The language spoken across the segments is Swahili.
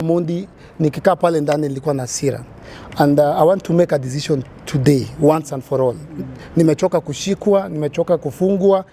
Omondi nikikaa pale ndani nilikuwa na hasira, and I want to make a decision today once and for all. Nimechoka kushikwa, nimechoka kufungwa.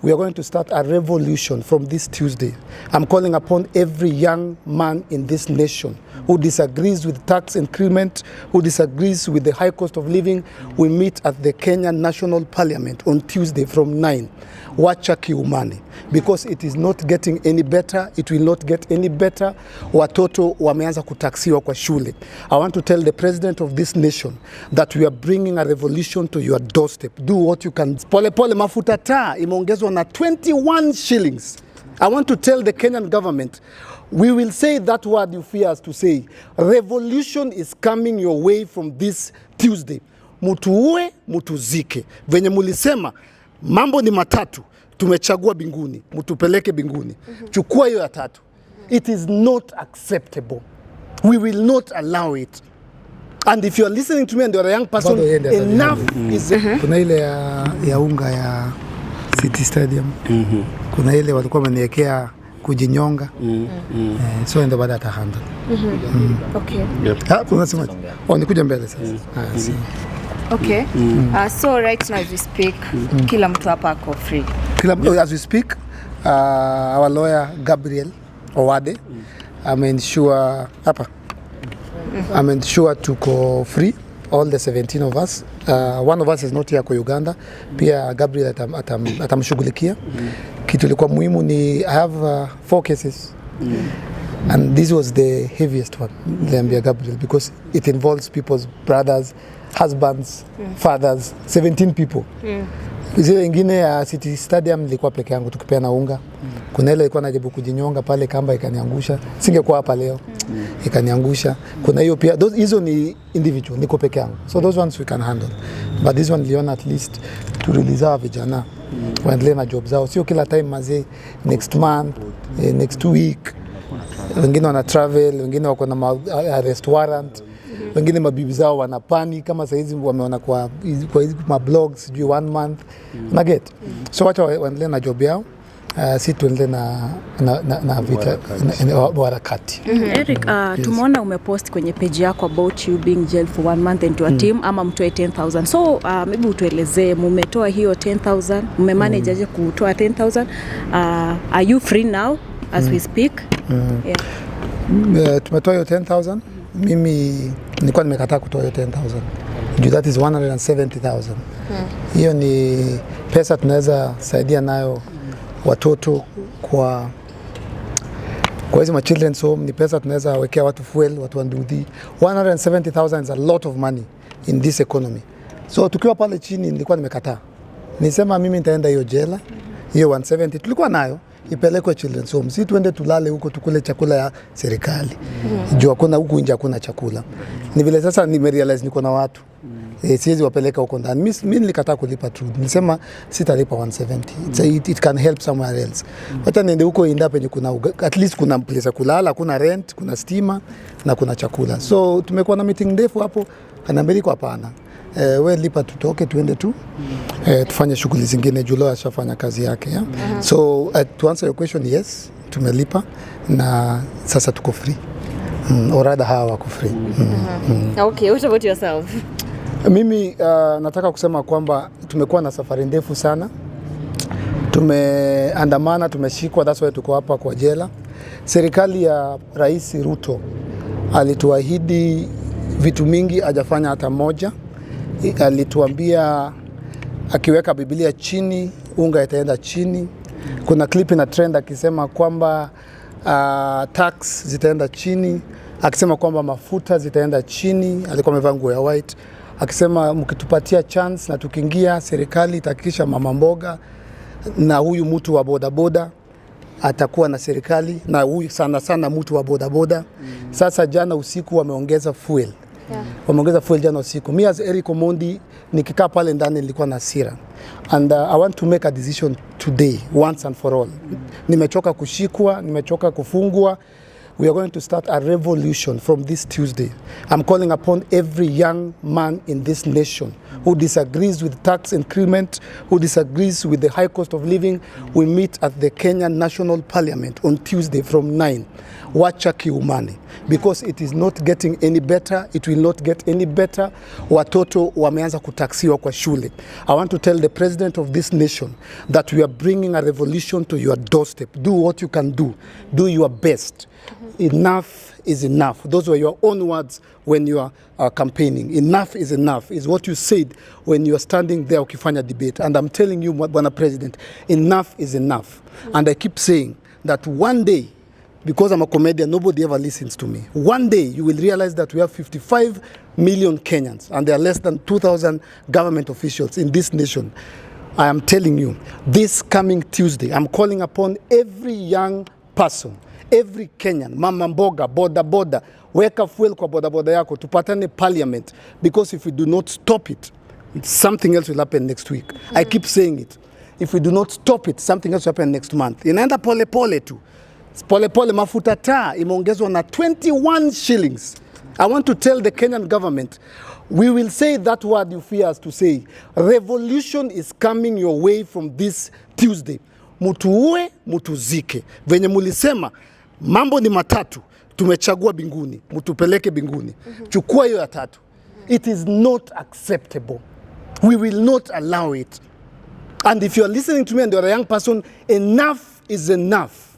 We are going to start a revolution from this Tuesday. I'm calling upon every young man in this nation who disagrees with tax increment, who disagrees with the high cost of living. We meet at the Kenyan National Parliament on Tuesday from 9. Wacha kiumani, because it is not getting any better. It will not get any better. Watoto wameanza kutaksiwa kwa shule. I want to tell the president of this nation that we are bringing a revolution to your doorstep. Do what you can. Pole pole mafuta taa imeongezwa na 21 shillings. I want to tell the Kenyan government, we will say that word you fear us to say. Revolution is coming your way from this Tuesday. Mutuue, mutuzike. Venye mulisema, mambo ni matatu, tumechagua binguni, mutupeleke binguni. Chukua hiyo ya tatu. It is not acceptable. We will not allow it. And if you are listening to me and you are a young person, enough is... Kuna ile ya unga ya City Stadium. Kuna ile walikuwa wameniwekea kujinyonga. So endo baada atahandle. Okay. Unasema nikuja mbele sasa. Okay. So right now as we speak, kila mtu hapa ako free. As we speak, our lawyer Gabriel Owade, I'm ensure hapa. I'm ensure tuko free, all the 17 of us. One of us is not here kwa Uganda. Pia Gabriel atamshughulikia. Kitu ilikuwa muhimu ni I have 4 cases. And this was the heaviest one, Lambia Gabriel, because it involves people's brothers, husbands, fathers, 17 people. Zile ingine ya City Stadium nilikuwa peke yangu tukipeana unga. Kuna ile ilikuwa najaribu kujinyonga pale, kamba ikaniangusha. Singekuwa hapa leo. Ikaniangusha. Kuna hiyo pia, hizo ni individual, niko peke yangu. So those ones we can handle. But this one niliona at least to release our vijana. Waendelee na job zao. Sio kila time mazee, next month, next week. Wengine wana travel, wengine wako na arrest warrant. Wengine mabibi zao wanapani kama saizi wameona kwa hizi mablogs juu 1 month. Na get. So wacha waendelee na job yao. Si tuendelee na vita warakati. Eric, tumeona umepost kwenye page yako about you being jailed for 1 month and your team ama mtoe 10,000. So maybe utuelezee mmetoa hiyo 10,000, mmemanage aje kutoa 10,000? Are you free now as we speak? Tumetoa hiyo 10,000. Mimi nilikuwa nimekataa kutoa hiyo 10,000. That is 170,000. Hiyo ni pesa tunaweza saidia nayo watoto kwa hizo children's home. Ni pesa tunaweza wekea watu fuel, watu wanduthi. 170,000 is a lot of money in this economy. So tukiwa pale chini nilikuwa nimekataa. Nisema mimi nitaenda hiyo jela. Hiyo 170 tulikuwa nayo ipelekwe children's home. Si tuende tulale huko tukule chakula ya serikali. Juu hakuna huku nje hakuna chakula. Ni vile sasa nimerealize niko na watu. Siwezi wapeleka huko ndani. Mimi nilikataa kulipa tu. Nilisema sitalipa 170. It can help somewhere else. Hata niende huko inda penye kuna at least kuna place kulala, kuna rent, kuna stima na kuna chakula. So tumekuwa na meeting ndefu hapo. Ananiambia kwa hapana. We lipa tutoke tuende tu. Tufanye shughuli zingine. Julo ashafanya kazi yake. So to answer your question, yes, tumelipa na sasa tuko free. Or rather hawa wako free. Okay, what about yourself? Mimi nataka kusema kwamba tumekuwa na safari ndefu sana. Tumeandamana, tumeshikwa, that's why tuko hapa kwa jela. Serikali ya Rais Ruto alituahidi vitu mingi, hajafanya hata moja. Alituambia akiweka Biblia chini, unga itaenda chini. Kuna clip na trend akisema kwamba tax zitaenda chini, akisema kwamba mafuta zitaenda chini, alikuwa amevaa nguo ya white. Akisema mkitupatia chance na tukiingia serikali itahakikisha mama mboga na huyu mtu wa bodaboda atakuwa na serikali, na huyu sana mtu wa bodaboda. Sasa jana usiku wameongeza fuel. Wameongeza fuel jana usiku. Mimi as Eric Omondi nikikaa pale ndani nilikuwa na hasira. And I want to make a decision today once and for all. Nimechoka kushikwa, nimechoka kufungwa. We are going to start a revolution from this Tuesday. I'm calling upon every young man in this nation who disagrees with tax increment, who disagrees with the high cost of living, we meet at the Kenya National Parliament on Tuesday from 9. Wacha kiumane, because it is not getting any better, it will not get any better. Watoto wameanza kutaksiwa kwa shule. I want to tell the president of this nation that we are bringing a revolution to your doorstep. Do what you can do. Do your best. Enough is enough. Those were your own words when you are campaigning. Enough is enough is what you said when you are standing there ukifanya debate. And I'm telling you, Bwana President, enough is enough. And I keep saying that one day, because I'm a comedian, nobody ever listens to me. One day you will realize that we have 55 million Kenyans and there are less than 2,000 government officials in this nation. I am telling you, this coming Tuesday, I'm calling upon every young person, every Kenyan, mama mboga, boda boda, weka fuel kwa boda boda yako, tupatane parliament, because if we do not stop it, something else will happen next week. I keep saying it. If we do not stop it, something else will happen next month. Inaenda pole pole tu. Pole pole, mafuta taa imeongezwa na 21 shillings. I want to tell the Kenyan government, we will say that word you fear us to say. Revolution is coming your way from this Tuesday. Mutuue, mutuzike. Venye mulisema, mambo ni matatu, tumechagua binguni, mutupeleke binguni. Chukua hiyo ya tatu. It is not acceptable. We will not allow it. And if you are listening to me and you are a young person, enough is enough.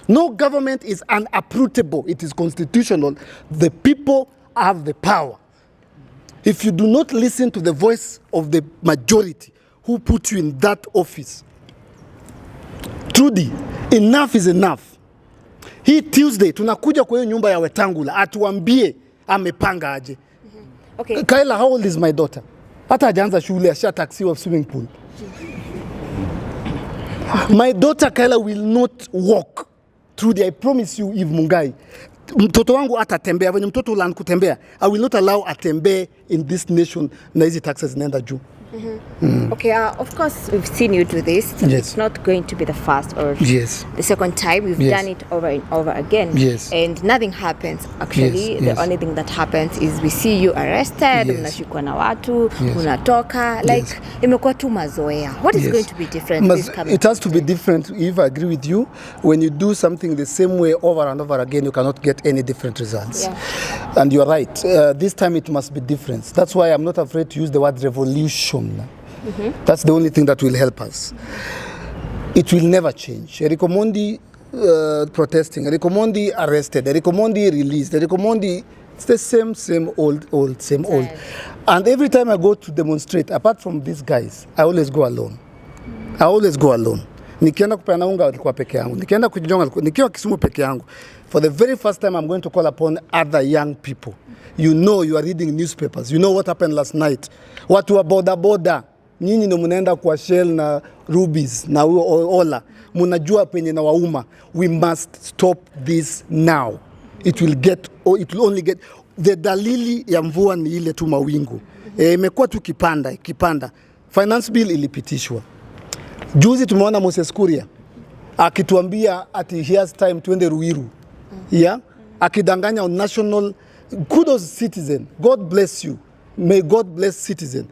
No government is unuprootable. It is constitutional. The people have the power. If you do not listen to the voice of the majority who put you in that office, truly, enough is enough. Hii Tuesday, tunakuja kwa hiyo nyumba ya Wetangula, atuambie amepanga aje. Okay. Kaila, how old is my daughter? Hata hajaanza shule, ashataksiwa swimming pool. My daughter Kaila will not walk through the, I promise you, Eve Mungai. Mtoto wangu atatembea, venye mtoto ulan kutembea. I will not allow atembee in this nation na hizi taxes nenda juu. Okay, of course we've seen you do this. Yes. It's not going to be the first or the second time. We've done it over and over again. Yes. And nothing happens. Actually, the only thing that happens is we see you arrested, unashikwa na watu, unatoka. Like, imekuwa tu mazoea. What is going to be different this coming? It has to be different. If I agree with you, when you do something the same way over and over again, you cannot get any different results. Yeah. And you're right. This time it must be different. That's why I'm not afraid to use the word revolution. That's the only thing that will help us. It will never change. Omondi protesting, Omondi arrested, Omondi released, Omondi, it's the same old. And every time I go to demonstrate, apart from these guys, I always go alone. Nikienda kupeana unga nilikuwa peke yangu. Nikienda kujinyonga nikiwa Kisumu peke yangu. For the very first time I'm going to call upon other young people. You know, you are reading newspapers. You know what happened last night. Watu wa boda boda, nyinyi ndio mnaenda kwa Shell na Rubies na Ola. Mnajua penye na wauma. We must stop this now. It will only get the dalili ya mvua ni ile tu mawingu. Imekuwa tu kipanda. Finance bill ilipitishwa. Juzi tumeona Moses Kuria akituambia ati he has time tuende Ruiru. Yeah? Akidanganya on national. Kudos citizen. God bless you. May God bless citizen.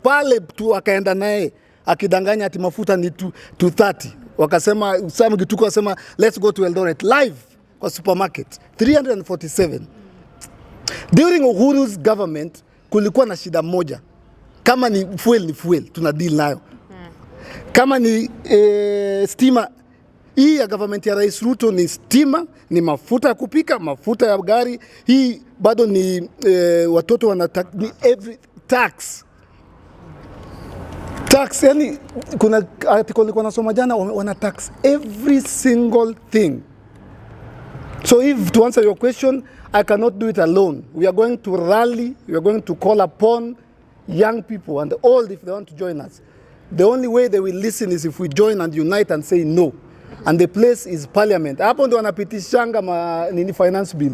Pale tu akaenda naye akidanganya ati mafuta ni 230. Wakasema Sam Gituko akasema let's go to Eldoret live kwa supermarket 347. During Uhuru's government kulikuwa na shida moja. Kama ni fuel tuna deal nayo. Kama ni stima, hii ya government ya Rais Ruto ni stima, ni mafuta ya kupika, mafuta ya gari, hii bado ni watoto ni every tax, yani kuna article nilikuwa nasoma jana wana tax every single thing. So if to answer your question, I cannot do it alone. We are going to rally, we are going to call upon young people and old if they want to join us. The only way they will listen is if we join and unite and say no. And the place is parliament. Hapo ndio wanapitishanga finance bill.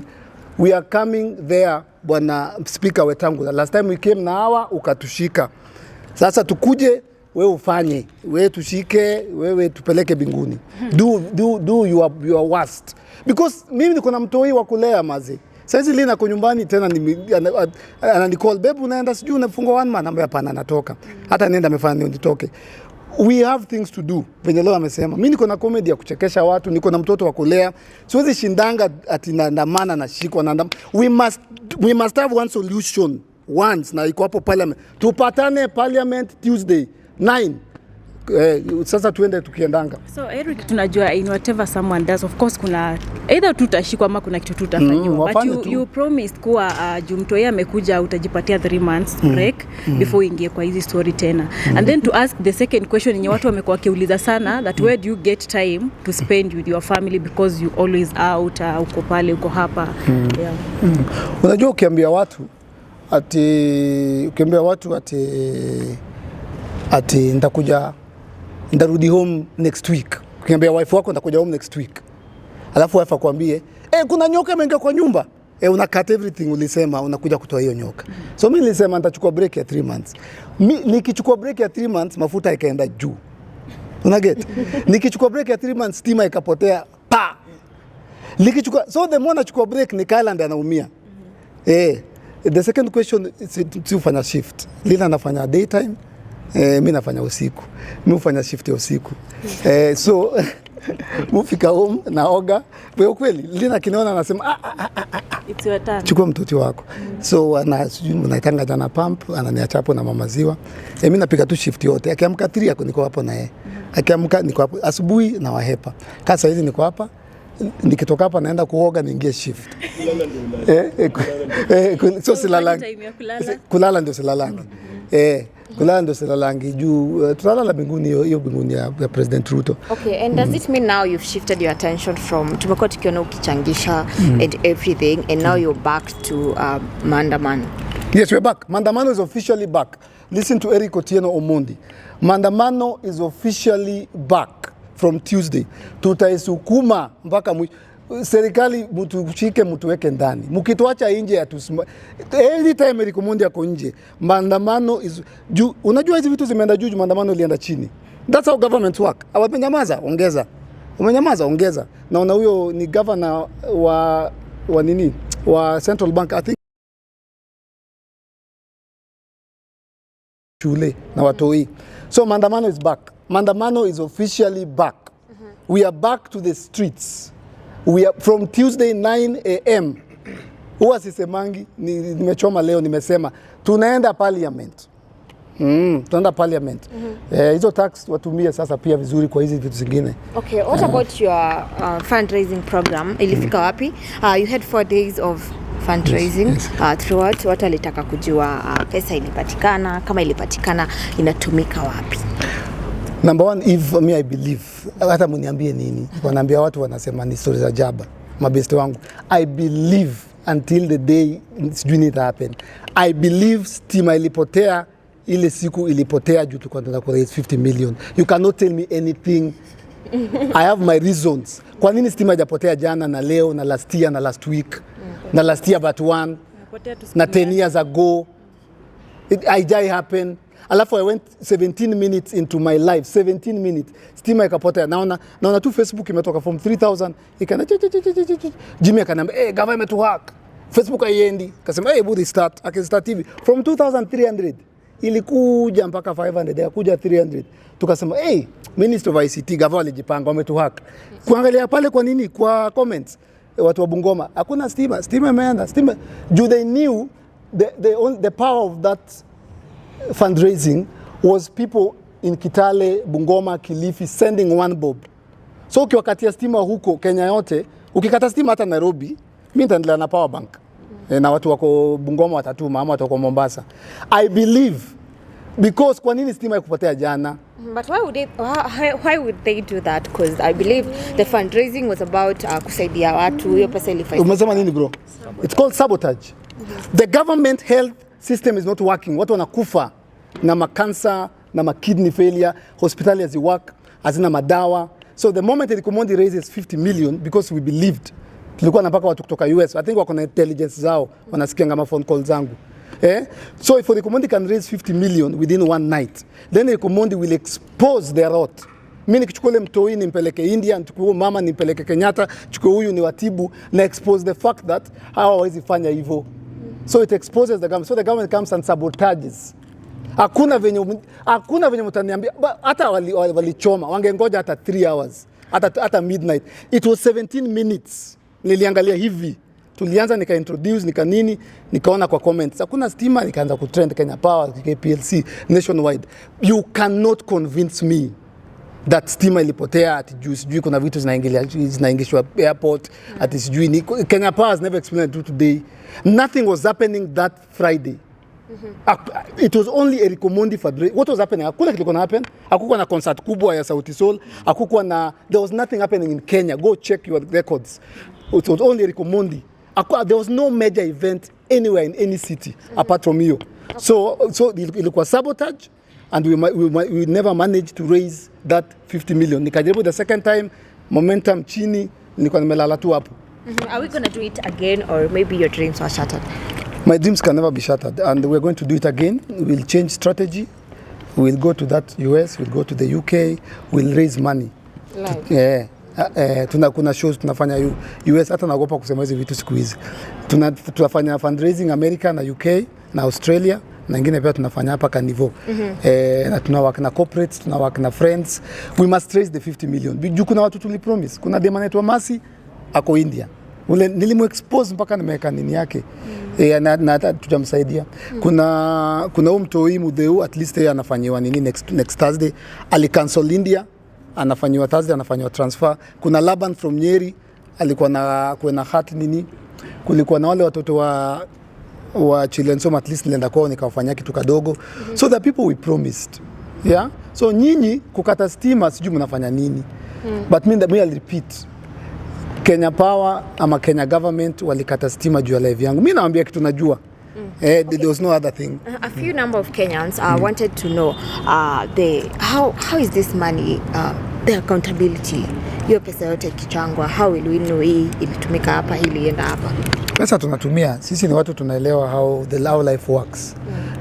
We are coming there, Bwana Speaker Wetangula. Last time we came na hawa ukatushika. Sasa tukuje, wewe ufanye, wewe tushike, wewe tupeleke binguni. Do your worst. Because mimi niko na mtoi wa kulea maze. Sasa Lina kwa nyumbani tena ananicall, babe unaenda sijui unafungwa one man, ambaye hapana natoka. Hata nenda amefanya nitoke. We have things to do. Venye leo amesema. Mimi niko na comedy ya kuchekesha watu, niko na mtoto wa kulea. Siwezi shindanga ati naandamana na shikwa na we must have one solution once, na iko hapo parliament. Tupatane parliament Tuesday 9. Sasa tuende tukiendanga. So Eric, tunajua in whatever someone does, of course kuna either tutashikwa ama kuna kitu tutafanywa. But you promised kuwa Jumtoya amekuja utajipatia 3 months break before ingie kwa hizi story tena. And then to ask the second question yenye watu wamekuwa kiuliza sana, that where do you get time to spend with your family because you always out, uko pale uko hapa. Yeah. Unajua ukiambia watu ati ndarudi home next week. Ukiambia wife wako nitakuja home next week. Alafu wife akwambie, kuna nyoka imeingia kwa nyumba. Unakat everything ulisema unakuja kutoa hiyo nyoka. So mimi nilisema nitachukua break ya 3 months. Nikichukua break ya 3 months mafuta ikaenda juu. Unaget? Nikichukua break ya 3 months stima ikapotea. Pa. So the more nachukua break ni Kyle ndiye anaumia. The second question is ufanya shift. Lina anafanya daytime. Mimi nafanya usiku. Mimi hufanya shift ya usiku. So mufika home naoga. Kwa kweli Lina kiniona anasema it's your turn. Chukua mtoto wako. So anaitanga jana pump, ananiacha hapo na mama ziwa. Mimi napiga tu shift yote. Akiamka 3 yako niko hapo na yeye. Akiamka niko hapo asubuhi na wahepa. Kasa hizi niko hapa. Nikitoka hapa naenda kuoga niingie shift. So silalangi. Kulala ndio silalangi. Kulala ndio silalangi juu tulala mbinguni, hiyo mbinguni ya President Ruto. Okay, and does it mean now you've shifted your attention from tumekuwa tukiona ukichangisha and everything, and now you're back to maandamano? Yes, we're back. Maandamano is officially back. Listen to Eric Otieno Omondi. Maandamano is officially back from Tuesday. Tutaisukuma mpaka serikali mtushike mtuweke ndani. Mkituacha nje anytime Eric Omondi ako nje. Maandamano is unajua hizi vitu zimeenda juu, maandamano ilienda chini. That's how government work. Awamenyamaza ongeza. Umenyamaza ongeza. Naona huyo ni governor wa Central Bank, I think shule na watoi. So maandamano is back. Maandamano is officially back. We are back to the streets. We are from Tuesday 9 a.m. Huwa sisemangi, nimechoma leo nimesema tunaenda parliament. Tunaenda parliament. Hizo tax watumie sasa pia vizuri kwa hizi vitu zingine. Okay, what about your fundraising program? Ilifika wapi? You had 4 days of fundraising. Yes. Throughout watu walitaka kujua pesa ilipatikana, kama ilipatikana inatumika wapi? Number one, if me I believe, hata mniambie nini, wanaambia watu wanasema ni stories za jaba, mabeste wangu. I believe until the day sijui it happen. I believe stima ilipotea, ile siku ilipotea juu tulikuwa tunataka raise 50 million. You cannot tell me anything. I have my reasons. Kwa nini stima haijapotea jana na leo na last year na last week? Na last year but one. Na 10 years ago. It happen. Alafu I went 17 minutes into my life, 17 minutes. Stima ikapotea. Naona tu Facebook imetoka from 3000 ikana Jimmy akaniambia, government to hack. Facebook haiendi. Akasema, budi start. Akistart TV from 2300 ilikuja mpaka 500, ikakuja 300. Tukasema, Minister of ICT government alijipanga wametu hack. Kuangalia pale kwa nini kwa comments watu wa Bungoma hakuna stima. Stima imeenda. Stima. They knew the power of that fundraising was people in Kitale, Bungoma, Kilifi sending 1 bob. So ukiwakatia stima huko Kenya yote, ukikata stima hata Nairobi, mimi nitaendelea na power bank. Na watu wako Bungoma watatuma ama watu wako Mombasa. I believe because kwa nini stima ikupotea jana? But why would they do that? Because I believe the fundraising was about kusaidia watu, hiyo pesa ilifanya. Umesema nini bro? It's called sabotage. The government health system is not working. Watu wanakufa na makansa na kidney failure, hospitali hazi work, hazina madawa. So the moment Eric Omondi raises 50 million because we believed, tulikuwa napaka watu kutoka US, I think wako na intelligence zao, wanasikia ngama phone call zangu. So if Eric Omondi can raise 50 million within one night, then Eric Omondi will expose their rot. Mimi nikichukua ile mtoi nimpeleke India, nichukue mama nimpeleke Kenyatta, chukue huyu ni watibu na expose the fact that hawa hawezi fanya hivyo. So it exposes the government. So the government comes and sabotages. Hakuna venye mtaniambia hata walichoma wangengoja hata 3 hours hata midnight. It was 17 minutes. Niliangalia hivi. Tulianza introduce nini nikaona kwa comments hakuna stima, nikaanza kutrend Kenya Power, KPLC nationwide. You cannot convince me that stima ilipotea ati sijui kuna vitu zinaingishwa airport ati sijui ni Kenya Power has never explained it today. Nothing was happening that Friday. It was only Eric Omondi fundraising. What was happening? Hakuna kitu kona happen. Hakukuwa na concert kubwa ya Sauti Sol. Hakukuwa na, there was nothing happening in Kenya. Go check your records. It was only Eric Omondi. There was no major event anywhere in any city apart from you. So ilikuwa sabotage, and we never managed to raise that 50 million. Nikajaribu the second time, momentum chini, nilikuwa nimelala tu hapo. Are we going to do it again, or maybe your dreams were shattered? My dreams can never be shattered, and we're going to do it again. We'll change strategy. We'll go to that US, we'll go to the UK, we'll raise money. Yeah. Kuna shows tunafanya US, hata naogopa kusema hizi vitu siku hizi. Tunafanya fundraising America na UK na Australia, na ingine pia tunafanya hapa Kanivo. Na tunawaka na corporates, tunawaka na friends. We must raise the 50 million. Juu kuna watu tulipromise. Kuna dema anaitwa Masi ako India. Ule nilimuexpose mpaka nimeweka nini yake. Na tutamsaidia. Kuna huyu mtoi Mudeu, at least yeye anafanyiwa nini next Thursday. Ali cancel India. Anafanyiwa Thursday, anafanyiwa transfer. Kuna Laban from Nyeri alikuwa na heart nini. Kulikuwa na wale watoto wa children, so at least nilienda kwao nikawafanyia kitu kadogo. So the people we promised. Yeah? So nyinyi kukata stima sijui mnafanya nini. But me I'll repeat. Kenya Power ama Kenya government walikata stima juu ya live yangu. Mimi naambia kitu najua. Okay. There was no other thing. A few number of Kenyans wanted to know how is this money, the accountability, hiyo pesa yote kichangwa, how will we know hii ilitumika hapa, hii ilienda hapa? Pesa tunatumia, sisi ni watu tunaelewa how life works.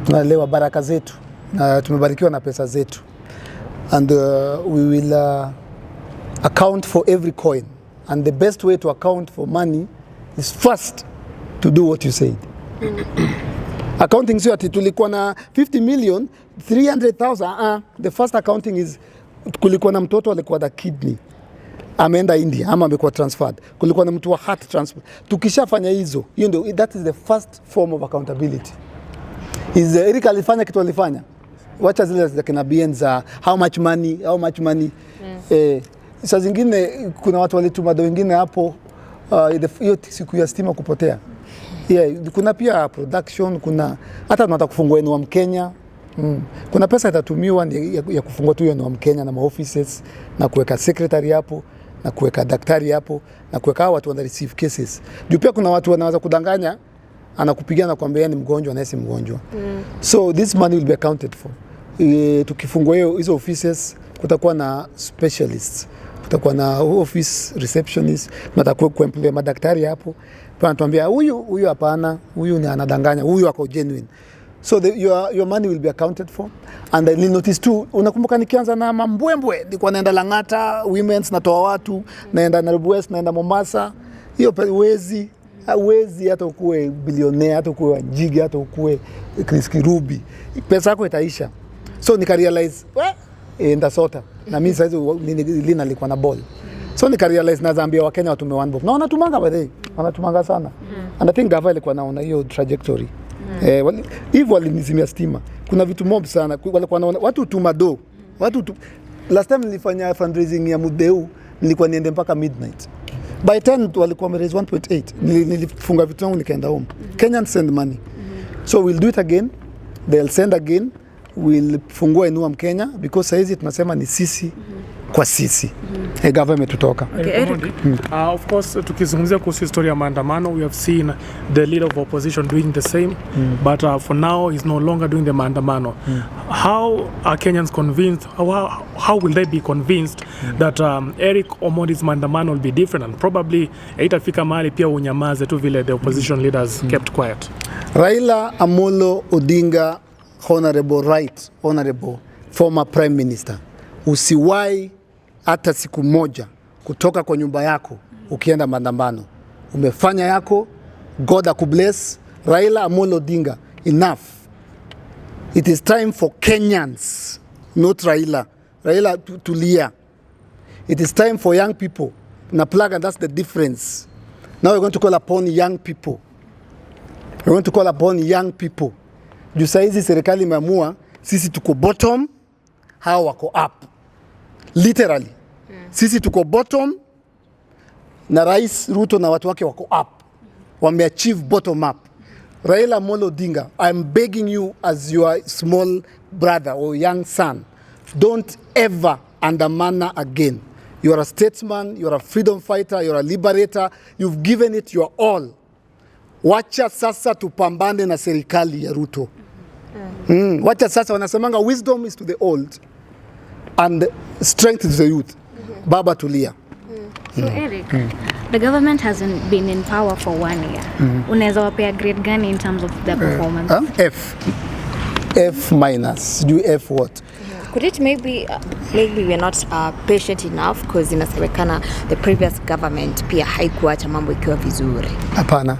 Tunaelewa baraka zetu na tumebarikiwa na pesa zetu, and we will account for every coin, and the best way to account for money is first to do what you said. Accounting sio ati tulikuwa na 50 million 300,000. The first accounting is kulikuwa na mtoto alikuwa na kidney ameenda India ama amekuwa transferred, kulikuwa na mtu wa heart transplant. Tukishafanya hizo, hiyo ndio, that is the first form of accountability. Eric alifanya kitu alifanya, wacha zile za kina BN za how much money. Saa zingine kuna watu walituma do wengine hapo hiyo siku ya stima kupotea. Kuna pia production, kuna hata tunataka kufungua eneo wa Mkenya. Kuna pesa itatumiwa ya kufungua tu eneo wa Mkenya na maoffices, na kuweka secretary hapo, na kuweka daktari hapo, na kuweka watu wana receive cases. Juu pia kuna watu wanaweza kudanganya, anakupigia na kuambia ni mgonjwa na si mgonjwa. So this money will be accounted for. Tukifungua hizo offices kutakuwa na specialists, kutakuwa na office receptionist, matakuwa kuemploy madaktari hapo. Tuambia huyu hapana, huyu ni anadanganya, huyu ako genuine. So your money will be accounted for. And I notice too, unakumbuka nikianza na mambwembwe, nilikuwa naenda Lang'ata, women's natoa watu, naenda Nairobi West, naenda Mombasa. Hiyo huwezi hata ukue billionaire, hata ukue Wanjigi, hata ukue Chris Kirubi. Pesa yako itaisha. So nika-realize, ndasota. Na mimi saizi Lina alikuwa na ball. So nika-realize nazaambia Wakenya watume one bob. Na wanatumanga by the way. Wanatumanga sana. And I think Gava ilikuwa naona hiyo trajectory. Hivyo walinizimia stima. Kuna vitu mob sana. Walikuwa naona watu tumado. Last time nilifanya fundraising ya Mudeu, nilikuwa niende mpaka midnight. By 10 walikuwa wameraise 1.8. Nilifunga vitu wangu nikaenda home. Kenyans send money. So we'll do it again. They'll send again. We'll fungua enua Mkenya, because saizi tunasema ni sisi kwa sisi. Government tutoka. Of course, tukizungumzia kuhusu historia ya maandamano, we have seen the leader of opposition doing the same, but for now he's no longer doing the maandamano. How are Kenyans convinced, how will they be convinced that Eric Omondi's maandamano will be different, and probably itafika mahali pia unyamaze tu vile the opposition leaders kept quiet? Raila Amolo Odinga, honorable former prime minister, usiwai hata siku moja kutoka kwa nyumba yako ukienda maandamano. Umefanya yako, God akubless. Raila Amolo Odinga, enough. It is time for Kenyans, not Raila. Raila tulia. It is time for young people. Na plug, and that's the difference. Now we're going to call upon young people. We're going to call upon young people. Juu saizi serikali imeamua sisi tuko bottom, hao wako up. Literally. Sisi tuko bottom na Rais Ruto na watu wake wako up. Wameachieve bottom up. Raila Amolo Odinga, I'm begging you as your small brother or young son, don't ever andamana again. You are a statesman, you are a freedom fighter, you are a liberator, you've given it your all. Wacha sasa tupambane na serikali ya Ruto. Wacha sasa, wanasemanga wisdom is to the old and strength to the youth. Baba tulia. So Eric, the government hasn't been in power for 1 year. Unaweza wapea grade gani in terms of the performance? F minus. Do F what? Could it maybe we're not patient enough because inasemekana the previous government pia haikuacha mambo ikiwa vizuri? Hapana.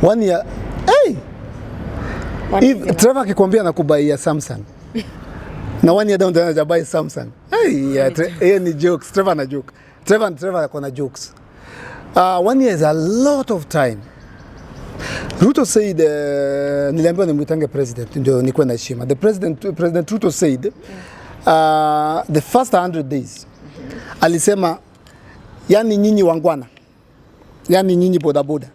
1 year. Hey! If Trevor akikwambia nakubaia Samsung. Na 1 year down the line hajabai Samsung. Hey, ni jokes. Trevor na joke. Trevor akona jokes. 1 year is a lot of time. Ruto said, niliambiwa nimwitange president ndio nikuwe na heshima. President Ruto said, the first 100 days, alisema, yani nyinyi wangwana, yani nyinyi bodaboda,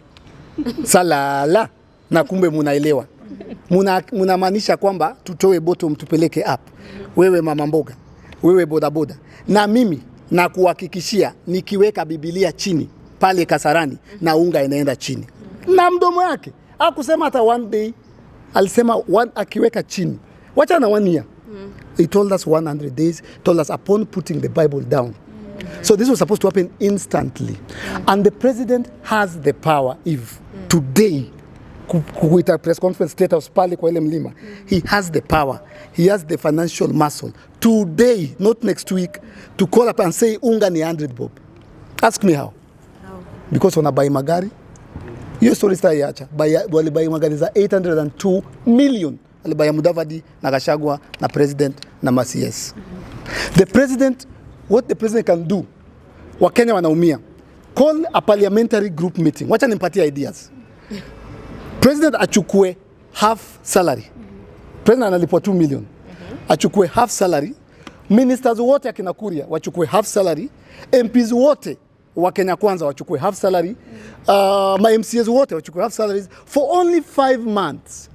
salala, na kumbe munaelewa. Munamaanisha kwamba tutoe bottom tupeleke up. Wewe mama mboga, wewe bodaboda, na mimi na kuhakikishia nikiweka Biblia chini pale Kasarani na unga inaenda chini. Na mdomo yake hakusema hata 1 day, alisema akiweka chini. Wacha na 1 year. He told us 100 days, told us upon putting the Bible down. So this was supposed to happen instantly. And the president has the power, if today kuita press conference state house pale kwa ile mlima, he has the power, he has the financial muscle today, not next week, to call up and say unga ni 100 bob. Ask me how. Because wanabai magari. Hiyo story sitaiacha. Walibai magari za 802 million. Walibai Mudavadi na Gachagua na president na Masies. The president, what the president can do, Wakenya wanaumia. Call a parliamentary group meeting. Wacha nimpatie ideas. President achukue half salary. President analipwa 2 million. Achukue half salary. Ministers wote akina Kuria wachukue half salary. MPs wote wa Kenya Kwanza wachukue half salary. My MCAs wote wachukue half salaries for only 5 months.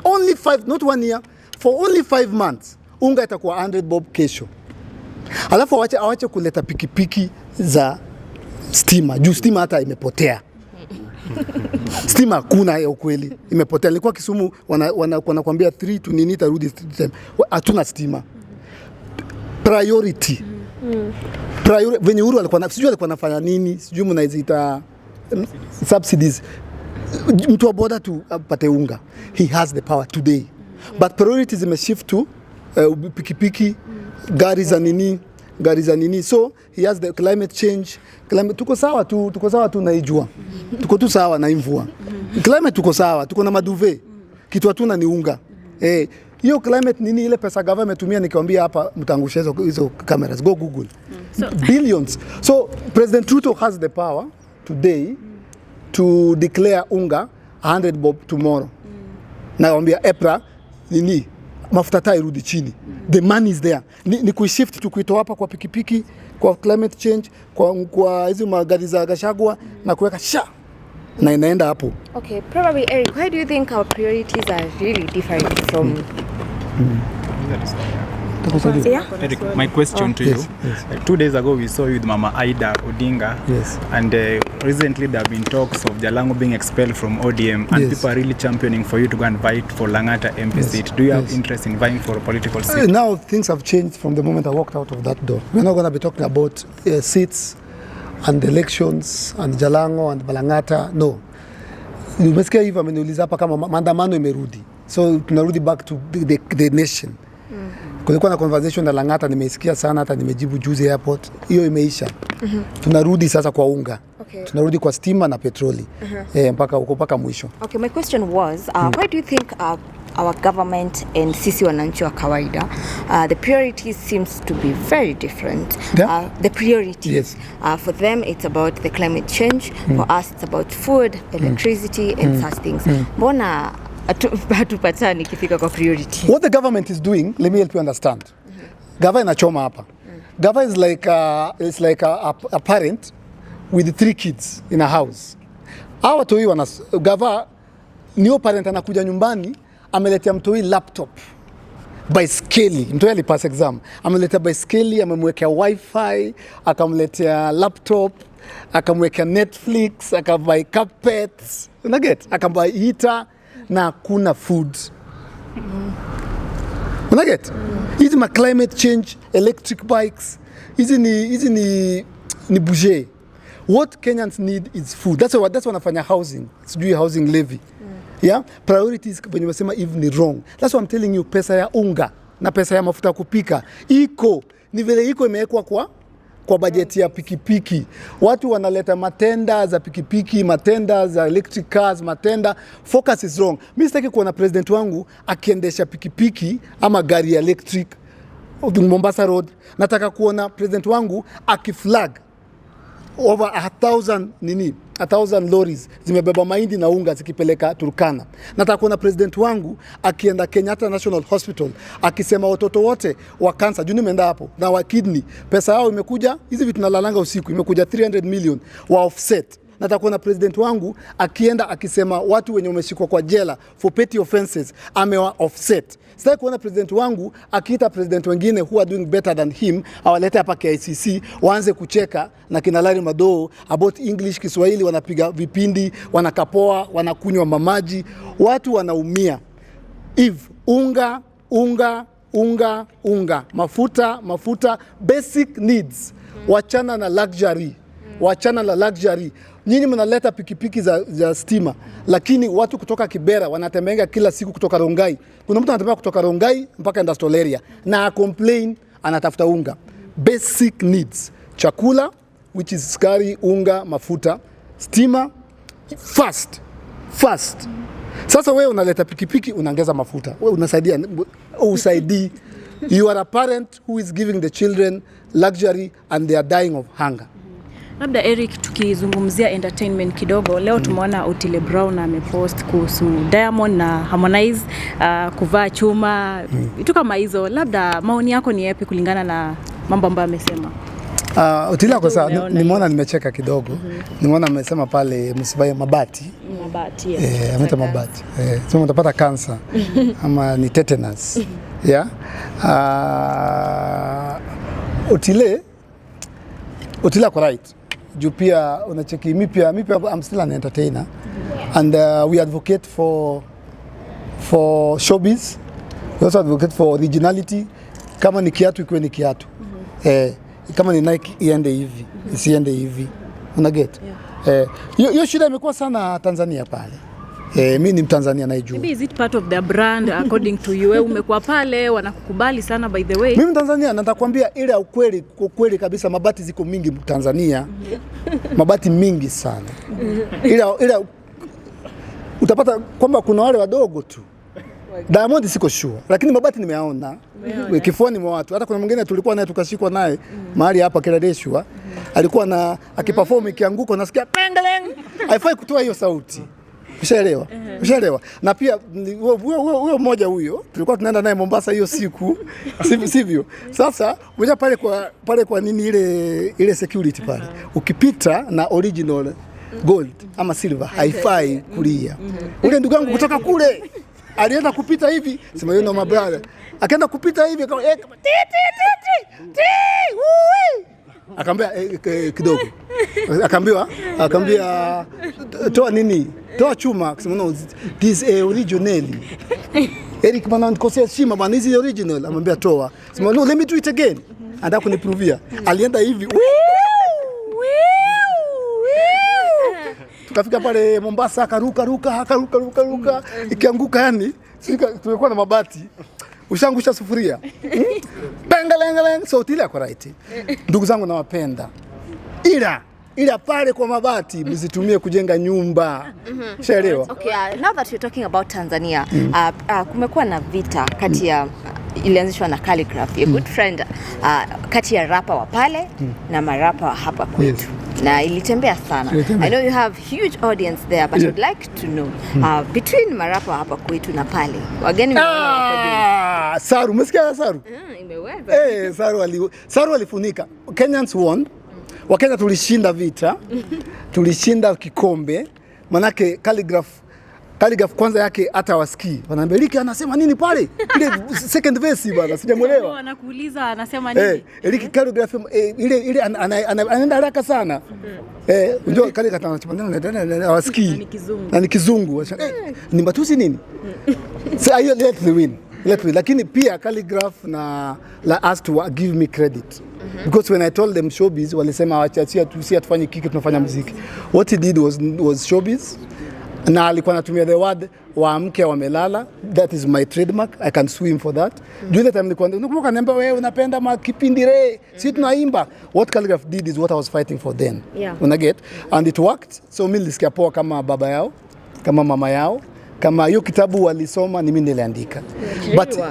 Only 5, not 1 year. For only 5 months. Unga itakuwa 100 bob kesho. Alafu awache kuleta pikipiki za stima. Juu stima hata imepotea. Stima hakuna ya ukweli, imepotea. Nilikuwa Kisumu wanakuambia 3 to nini tarudi time. Hatuna stima. Priority. Venye Uhuru alikuwa anafanya nini? Sijui mnaziita subsidies. Mtu wa boda tu apate unga. He has the power today. But priorities imeshift to pikipiki, gari za nini. So he has the climate change. Tuko sawa tu naijua. Tuko tu sawa na mvua. Climate tuko sawa, tuko na maduve. Kitu hatuna ni unga. Hiyo climate nini, ile pesa government tumia, nikiwaambia hapa mtangusha hizo cameras, go Google. Billions. So President Ruto has the power today to declare unga 100 bob tomorrow. Na waambia April nini, mafuta taa irudi chini. The money is there. Ni kuishift tu kuitoa hapa kwa pikipiki, kwa climate change, kwa hizo magari za Gachagua na kuweka na inaenda hapo. Okay, probably Eric, why do you think our priorities are really different from Eric, my question to you. Yes. 2 days ago we saw you with Mama Aida Odinga. Yes. And recently there have been talks of Jalango being expelled from ODM, and people are really championing for you to go and fight for Langata MP seat. Do you have interest in vying for a political seat? Now things have changed from the moment I walked out of that door. We're not going to be talking about seats and elections and Jalango and Balangata. No. Nimesikia hivyo ameniuliza hapa kama maandamano imerudi. So tunarudi back to the nation. Kulikuwa na conversation na Lang'ata, nimeisikia sana, hata nimejibu juzi airport. Hiyo imeisha. Tunarudi sasa kwa unga. Okay. Tunarudi kwa stima na petroli. Mpaka mwisho. Okay, my question was, why do you think our government and sisi wananchi wa kawaida, the priorities seems to be very different? The priorities. Yes. For them, it's about the climate change. For us, it's about food, electricity, and such things. Mbona hatupatani kifika kwa priority? What the government is doing, let me help you understand. Gava inachoma hapa. Gava is like a parent with 3 kids in a house. Hawa toi Gava new parent anakuja nyumbani, ameletea mtoi laptop, baiskeli, mtoi alipass exam, ameletea baiskeli, amemwekea wifi, akamletea laptop, akamwekea Netflix, akabuy carpets, unaget, akabuy heater, na kuna food. Unaget? Hizi ma climate change, electric bikes, hizi ni budget. What Kenyans need is food. That's why wanafanya housing. Sijui housing levy. Yeah? Priorities when you say even ni wrong. That's why I'm telling you, pesa ya unga na pesa ya mafuta kupika ni vile iko imewekwa kwa bajeti ya pikipiki. Watu wanaleta matenda za pikipiki, matenda za electric cars, matenda. Focus is wrong. Mimi sitaki kuona president wangu akiendesha pikipiki ama gari ya electric Mombasa Road. Nataka kuona president wangu akiflag over 1,000 lorries zimebeba mahindi na unga zikipeleka Turkana. Nataka kuona president wangu akienda Kenyatta National Hospital akisema watoto wote wa cancer, juu nimeenda hapo, na wa kidney, pesa yao imekuja, hizi vitu nalalanga usiku, imekuja 300 million wa offset. Nataka kuona president wangu akienda akisema watu wenye umeshikwa kwa jela for petty offenses amewa offset. Sitaki kuona president wangu akiita president wengine who are doing better than him awalete hapa KICC waanze kucheka na kina Larry Madowo about English, Kiswahili, wanapiga vipindi, wanakapoa, wanakunywa mamaji, watu wanaumia. Unga, mafuta, basic needs. Wachana na luxury. Nyinyi mnaleta pikipiki za stima, lakini watu kutoka Kibera wanatembenga kila siku kutoka Rongai. Kuna mtu anatembea kutoka Rongai mpaka industrial area na complain anatafuta unga. Basic needs. Chakula, which is sukari, unga, mafuta, stima, fast. Sasa wewe unaleta pikipiki, unaongeza mafuta. Wewe usaidii. You are a parent who is giving the children luxury and they are dying of hunger. Labda Eric, tukizungumzia entertainment kidogo, leo tumeona Otile Brown amepost kuhusu Diamond na Harmonize kuvaa chuma, vitu kama hizo. Labda maoni yako ni yapi kulingana na mambo ambayo amesema? Otile kwa sababu nimeona nimecheka kidogo. Nimeona amesema pale msibaye mabati. Yes. Ameta mabati. Sema utapata cancer ama ni tetanus. Yeah. Otile ako right. Juu pia unacheki mipia I'm still an entertainer and we advocate for showbiz. We also advocate for originality. Kama ni kiatu ikuwe ni kiatu. Kama ni Nike iende hivi, isiende hivi. Unaget? Hiyo shida imekuwa sana Tanzania pale. Mimi ni Mtanzania naijua. Maybe is it part of their brand according to you? Wewe umekuwa pale, wanakukubali sana by the way. Mimi Mtanzania na nitakwambia ile ukweli kabisa, mabati ziko mingi Tanzania. Mabati mingi sana. Ila utapata kwamba kuna wale wadogo tu. Diamond siko sure, lakini mabati nimeaona. Kifuani mwa watu. Hata kuna mwingine tulikuwa naye tukashikwa naye mahali hapa Kiradeshwa. Alikuwa na akiperform ikianguka nasikia pengeleng. Haifai kutoa hiyo sauti. Ushaelewa? Na pia huyo mmoja huyo tulikuwa tunaenda naye Mombasa hiyo siku, sivyo? Sasa moja pale kwa nini ile security pale. Ukipita na original gold ama silver haifai kulia. Ule ndugu yangu kutoka kule alienda kupita hivi, sema you know my brother. Akaenda kupita hivi kama akaambia kidogo. Akaambia toa nini? Toa chuma. Akasema no, this is original. Eric bana nikosea shima bana, this is original. Amwambia toa. Sema no, let me do it again. Anataka kuniprovia. Alienda hivi. Tukafika pale Mombasa akaruka. Ikianguka yani, tulikuwa na mabati. Ushangusha sufuria. Bengalengaleng, so tile yako right. Ndugu zangu nawapenda. Ila pale kwa mabati mzitumie kujenga nyumba. Shaelewa. Okay, now that you're talking about Tanzania, kumekuwa na vita kati ya ilianzishwa na Calligraph, a good friend, kati ya rapa wa pale na marapa wa hapa kwetu. Na ilitembea sana. I know you have huge audience there, but I'd like to know between marapa wa hapa kwetu na pale, wageni mnaona Saru, umesikia Saru? Imeweza. Saru alifunika. Kenyans won. Wakenya tulishinda vita. Tulishinda kikombe. Manake Calligraph kwanza yake hata wasikii. Wanaambia Riki anasema nini pale? Ile second verse bwana, sijamuelewa. Wanakuuliza anasema nini? Riki Calligraph ile anaenda haraka sana. Unajua Calligraph anasema hawasikii. Na ni kizungu. Ni matusi nini? So I let the win. Lakini pia Calligraph na us to give me credit. Because when I told them showbiz, walisema waachia tufanye kiki, tunafanya muziki. What he did was showbiz. Na alikuwa anatumia the word waamke wamelala. That is my trademark. I can sue him for that. During the time nilikuwa niambia wewe unapenda kipindi re, si tunaimba. What Calligraph did is what I was fighting for then. Una get? And it worked. So mimi nilisikia poa kama baba yao, kama mama yao, kama hiyo kitabu walisoma ni mimi niliandika.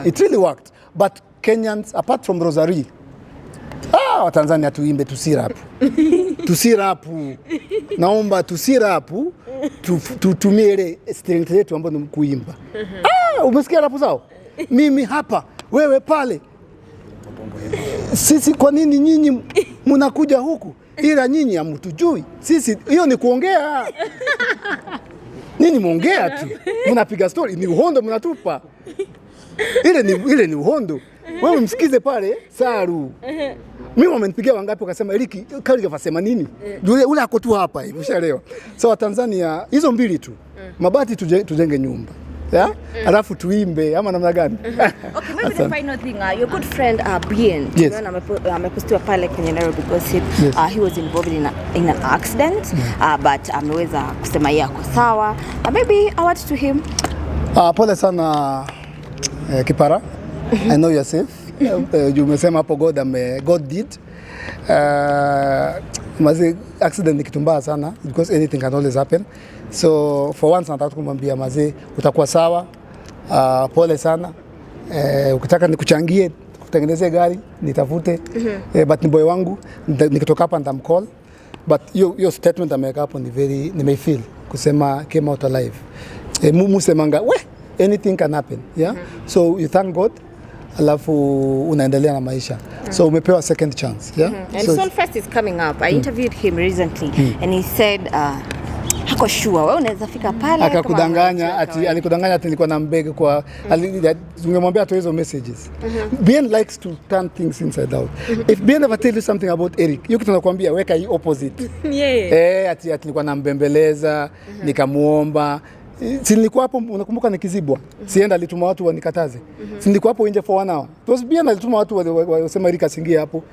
It really worked. But Kenyans, apart from Rosary, Watanzania tuimbe tusirapu. Tusirapu. Naomba tusirapu. Tutumie ile strength yetu ambayo ni kuimba. Umesikia rapu zao? Mimi hapa, wewe pale. Sisi kwa nini nyinyi mnakuja huku? Ila nyinyi hamtujui. Sisi hiyo ni kuongea. Nini muongea tu? Mnapiga story, ni uhondo mnatupa. Ile ni uhondo. Wewe msikize pale Saru. Mimi wamenipigia wangapi wakasema Riki Calligraph asema nini? Ule ako tu hapa hivi, ushaelewa. So Tanzania hizo mbili tu. Mabati tujenge nyumba. Alafu tuimbe ama namna gani? Okay, maybe the final thing, your good friend Bien, amepostiwa pale kwenye Nairobi Gossip. He was involved in an accident, but ameweza kusema yeye ako sawa. Maybe a word to him. Pole sana Kipara. I know you're safe. Umesema hapo God did. Mazi accident ni kitu mbaya sana because anything can always happen. So for once nataka kumwambia mazi utakuwa sawa. Pole sana. Ukitaka nikuchangie kutengenezea gari nitafute. But ni boy wangu nikitoka hapa nitamcall. But your statement ameweka hapo ni very nimeifeel kusema came out alive. Mumu semanga anything can happen. So you thank God. Alafu unaendelea na maisha. So umepewa second chance. And Soulfest is coming up. I interviewed him recently and he said hako sure wewe unaweza fika pale. Akakudanganya alikudanganya nilikuwa na mbege kwa ungemwambia tu hizo messages. Bien likes to turn things inside out. If Bien ever tell you something about Eric, yuko tunakwambia weka hii opposite. Ati nilikuwa nambembeleza, nikamuomba. Si nilikuwa hapo unakumbuka nikizibwa. Sienda alituma watu wanikataze. Si nilikuwa hapo nje for 1 hour. It was Bien alituma watu wasema Erika singia hapo.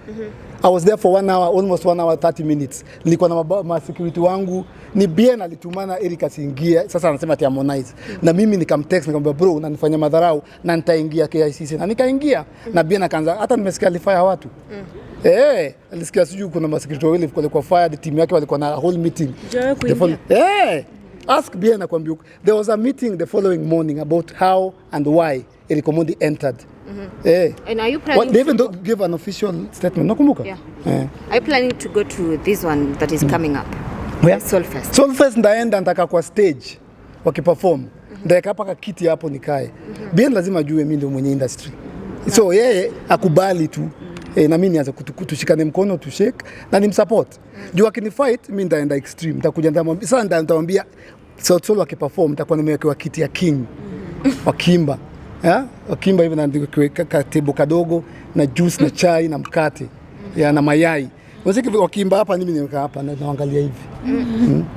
I was there for 1 hour, almost 1 hour 30 minutes. Nilikuwa na security wangu. Ni Bien alitumana Erika singia. Sasa anasema ati Harmonize. Na mimi nikamtext nikamwambia bro unanifanya madharau na nitaingia KICC. Na nikaingia. Na Bien akaanza hata nimesikia alifire watu. Alisikia sijui kuna security wawili walikuwa fired, team yake walikuwa na whole meeting. Ask Bien nakwambia. There was a meeting the following morning about how and why Eric Omondi entered. And are you planning they even don't give an official statement. Nakumbuka? Are you planning to go to this one that is coming up? Where? Soulfest. Soulfest ndaenda nataka kwa stage wakiperform. Ndaeka hapa kiti hapo nikae. Bien lazima ajue mimi ndio mwenye industry. So yeye akubali tu. Na mimi nianze kutushikane mkono tu shake na nimsupport. Juu akinifight mimi ndaenda extreme. Nitakuja ndamwambia sasa nitamwambia solo akiperform nitakuwa nimewekewa kiti ya king. Wakimba. Wakimba hivi na ndika table kadogo na juice na chai na mkate na mayai. Waziki wakimba hapa mimi nimekaa hapa na naangalia hivi.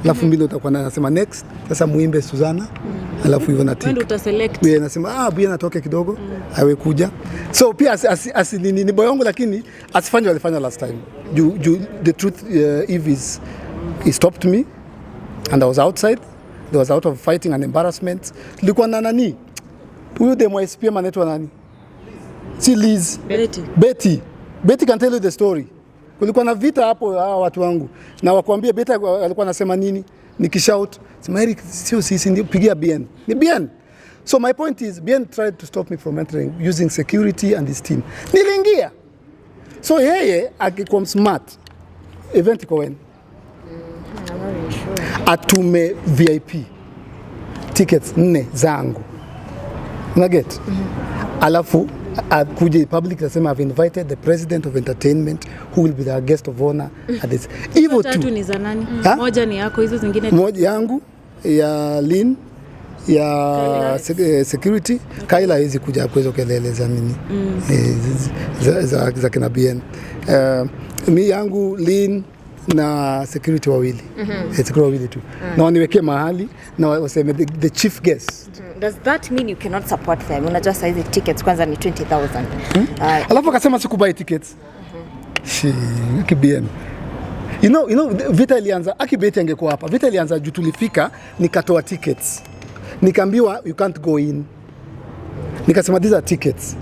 Alafu mimi utakuwa nasema next sasa muimbe Suzana. Alafu hivyo natika. Ndio utaselect. Yeye anasema Bien atoke kidogo awe kuja. So pia ni boy wangu lakini asifanye walifanya last time. The truth Eve is he stopped me and I was outside. There was out of fighting and embarrassment. Nilikuwa na nani? Huyu demo SP anaitwa nani? Si Liz. Betty can tell you the story. Kulikuwa na vita hapo hawa watu wangu. Na wakwambia Betty alikuwa anasema nini? Nikishout, sema Eric sio sisi ndio pigia BN. Ni BN. So my point is BN tried to stop me from entering using security and his team. Niliingia. So yeye akikuwa smart. Event iko when? Atume VIP tickets 4 zangu. Una get? Alafu akuje public nasema I've invited the president of entertainment who will be the guest of honor at this. Hivyo tu. Tatu ni za nani? Moja ni yako, hizo zingine moja yangu ya Lin ya security. Kaila hizi kuja kwa hizo kelele za nini? Za kina BN. Mi yangu Lin na security wawili. Security wawili tu. Na waniwekee mahali na waseme the chief guest. Does that mean you cannot support them? Unajua size tickets kwanza ni 20,000. Alafu akasema sikubuy tickets. KBN. You know vita ilianza akibeti angekuwa hapa. Vita ilianza juu tulifika nikatoa tickets. Nikaambiwa you can't go in. Nikasema these are tickets.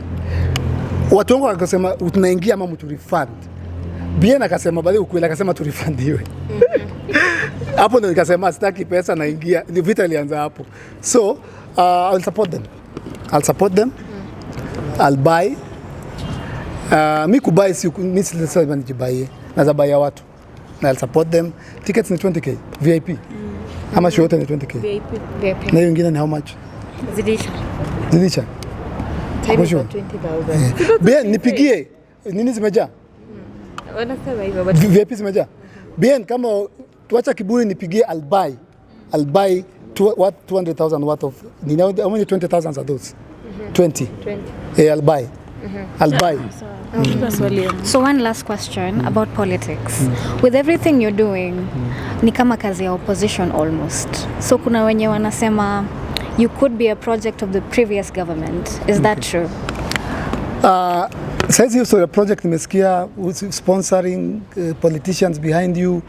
Watu wangu wakasema tunaingia ama mtu refund. BN akasema bali ukweli akasema tu refund hiyo. Hapo ndo nikasema sitaki pesa naingia. Ni vita ilianza hapo. So I'll support them. I'll buy. Mi kubuy si mimi sasa nijibuy. Naza buy ya watu. Na I'll support them. Tickets ni 20k VIP. Ama show yote ni 20k. VIP. Na hiyo nyingine ni how much? Zidisha. Time 20,000. BN nipigie. Nini zimejaa? Wanasema hivyo but VIP zimejaa. BN kama tuacha kiburi nipigie I'll buy 200,000 worth of how many 20,000 are those? 20. Yeah, I'll buy. So one last question about politics. With everything you're doing, ni kama kazi ya opposition almost. So kuna wenye wanasema you could be a project of the previous government. Is that true? Saizi hiyo project nimesikia sponsoring politicians behind you.